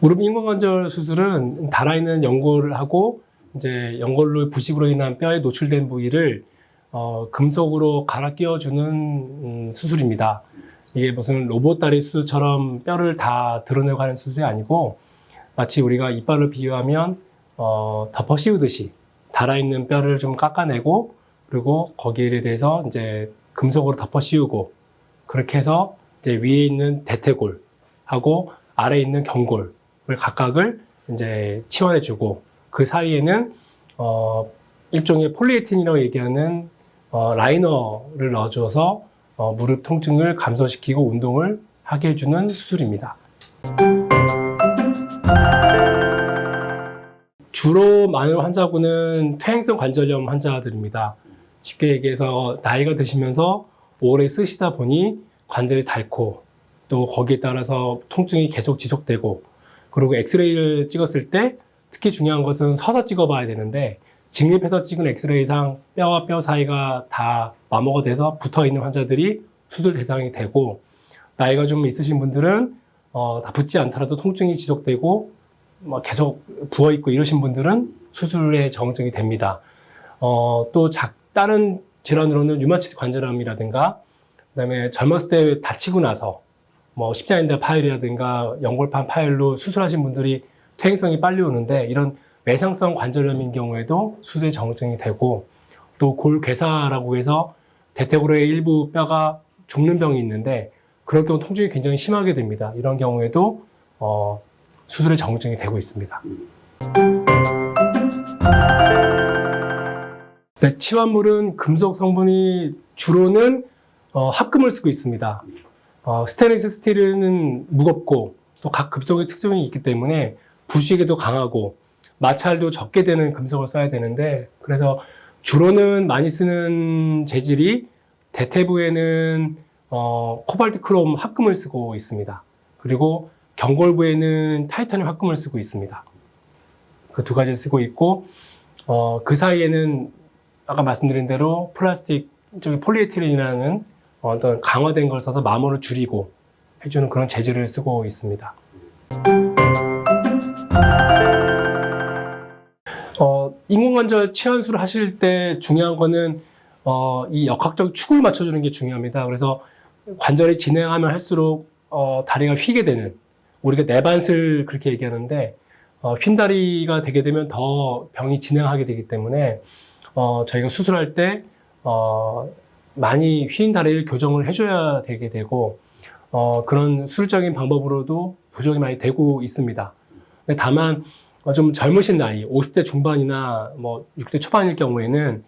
무릎 인공관절 수술은 달아있는 연골을 하고 이제 연골로 부식으로 인한 뼈에 노출된 부위를 금속으로 갈아 끼워주는 수술입니다. 이게 무슨 로봇 다리 수술처럼 뼈를 다 드러내고 하는 수술이 아니고 마치 우리가 이빨을 비유하면 덮어 씌우듯이 달아있는 뼈를 좀 깎아내고 그리고 거기에 대해서 이제 금속으로 덮어 씌우고 그렇게 해서 이제 위에 있는 대퇴골하고 아래에 있는 경골을 각각을 이제 치환해주고 그 사이에는 일종의 폴리에틴이라고 얘기하는 라이너를 넣어줘서 무릎 통증을 감소시키고 운동을 하게 해주는 수술입니다. 주로 많은 환자군은 퇴행성 관절염 환자들입니다. 쉽게 얘기해서 나이가 드시면서 오래 쓰시다 보니 관절이 닳고 또 거기에 따라서 통증이 계속 지속되고 그리고 엑스레이를 찍었을 때 특히 중요한 것은 서서 찍어봐야 되는데 직립해서 찍은 엑스레이상 뼈와 뼈 사이가 다 마모가 돼서 붙어있는 환자들이 수술 대상이 되고 나이가 좀 있으신 분들은 다 붙지 않더라도 통증이 지속되고 계속 부어있고 이러신 분들은 수술에 정증이 됩니다. 또 다른 질환으로는 류마티스 관절암이라든가 그다음에 젊었을 때 다치고 나서 십자인대 파열이라든가 연골판 파열로 수술하신 분들이 퇴행성이 빨리 오는데 이런 외상성 관절염인 경우에도 수술에 정증이 되고 또 골괴사라고 해서 대퇴골의 일부 뼈가 죽는 병이 있는데 그럴 경우 통증이 굉장히 심하게 됩니다. 이런 경우에도 수술에 정증이 되고 있습니다. 네, 치환물은 금속 성분이 주로는 합금을 쓰고 있습니다. 스테인리스 스틸은 무겁고 또 각 금속의 특성이 있기 때문에 부식에도 강하고 마찰도 적게 되는 금속을 써야 되는데 그래서 주로는 많이 쓰는 재질이 대퇴부에는 코발트 크롬 합금을 쓰고 있습니다. 그리고 경골부에는 타이타늄 합금을 쓰고 있습니다. 그 두 가지를 쓰고 있고 그 사이에는 아까 말씀드린 대로 플라스틱 폴리에틸렌이라는 어떤 강화된 걸 써서 마모를 줄이고 해주는 그런 재질을 쓰고 있습니다. 인공관절 치환술을 하실 때 중요한 거는 이 역학적 축을 맞춰주는 게 중요합니다. 그래서 관절이 진행하면 할수록 다리가 휘게 되는 우리가 내반슬 그렇게 얘기하는데 휜 다리가 되게 되면 더 병이 진행하게 되기 때문에 저희가 수술할 때 많이 휜 다리를 교정을 해줘야 되게 되고 그런 수술적인 방법으로도 교정이 많이 되고 있습니다. 근데 다만 좀 젊으신 나이, 50대 중반이나 60대 초반일 경우에는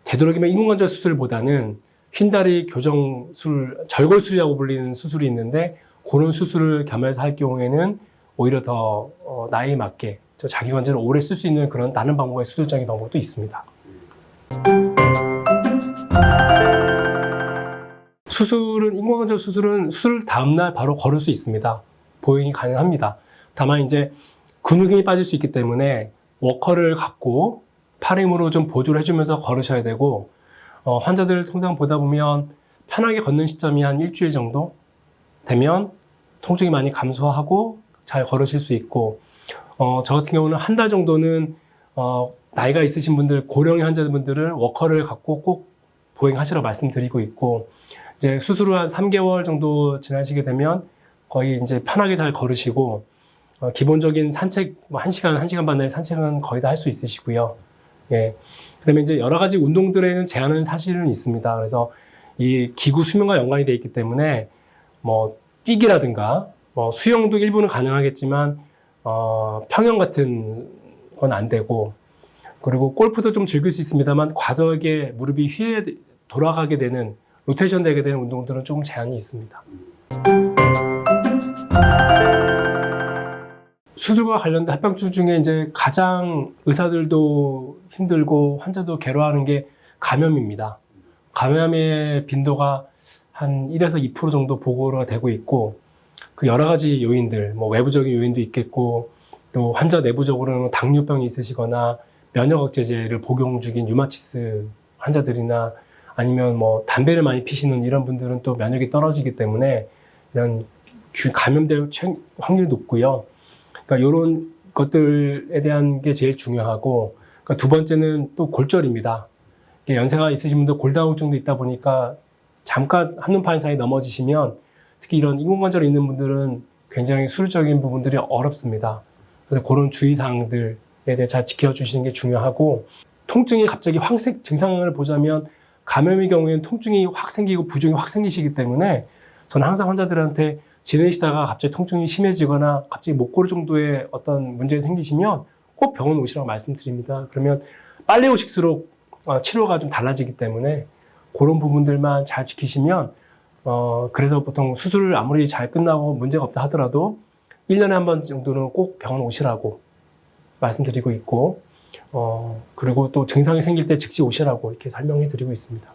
되도록이면 인공관절 수술보다는 휜다리 교정술, 절골술이라고 불리는 수술이 있는데 그런 수술을 겸해서 할 경우에는 오히려 더 나이에 맞게 자기 관절을 오래 쓸 수 있는 그런 다른 방법의 수술적인 방법도 있습니다. 인공관절 수술은 수술 다음날 바로 걸을 수 있습니다. 보행이 가능합니다. 다만 이제 근육이 빠질 수 있기 때문에 워커를 갖고 팔 힘으로 좀 보조를 해주면서 걸으셔야 되고 환자들 통상 보다 보면 편하게 걷는 시점이 한 일주일 정도 되면 통증이 많이 감소하고 잘 걸으실 수 있고 저 같은 경우는 한 달 정도는 나이가 있으신 분들, 고령의 환자분들은 워커를 갖고 꼭 보행하시라고 말씀드리고 있고 이제 수술 후 한 3개월 정도 지나시게 되면 거의 이제 편하게 잘 걸으시고 기본적인 산책 1시간, 1시간 반 내에 산책은 거의 다 할 수 있으시고요. 예. 그다음에 이제 여러 가지 운동들에는 제한은 사실은 있습니다. 그래서 이 기구 수명과 연관이 되어 있기 때문에 뛰기라든가 수영도 일부는 가능하겠지만 평영 같은 건 안 되고 그리고 골프도 좀 즐길 수 있습니다만 과도하게 무릎이 돌아가게 되는 로테이션 되게 되는 운동들은 조금 제한이 있습니다. 수술과 관련된 합병증 중에 이제 가장 의사들도 힘들고 환자도 괴로워하는 게 감염입니다. 감염의 빈도가 한 1에서 2% 정도 보고가 되고 있고 그 여러 가지 요인들, 외부적인 요인도 있겠고 또 환자 내부적으로는 당뇨병이 있으시거나 면역억제제를 복용 중인 류마티스 환자들이나 아니면 담배를 많이 피시는 이런 분들은 또 면역이 떨어지기 때문에 이런 감염될 확률이 높고요. 그러니까 이런 것들에 대한 게 제일 중요하고, 그러니까 두 번째는 또 골절입니다. 연세가 있으신 분들 골다공증도 있다 보니까 잠깐 한눈판 사이 넘어지시면 특히 이런 인공관절 있는 분들은 굉장히 수술적인 부분들이 어렵습니다. 그래서 그런 주의사항들에 대해 잘 지켜주시는 게 중요하고, 통증이 갑자기 증상을 보자면 감염의 경우에는 통증이 확 생기고 부종이 확 생기시기 때문에 저는 항상 환자들한테 지내시다가 갑자기 통증이 심해지거나 갑자기 목 고를 정도의 어떤 문제가 생기시면 꼭 병원 오시라고 말씀드립니다. 그러면 빨리 오실수록 치료가 좀 달라지기 때문에 그런 부분들만 잘 지키시면 그래서 보통 수술을 아무리 잘 끝나고 문제가 없다 하더라도 1년에 한 번 정도는 꼭 병원 오시라고 말씀드리고 있고, 그리고 또 증상이 생길 때 즉시 오시라고 이렇게 설명해 드리고 있습니다.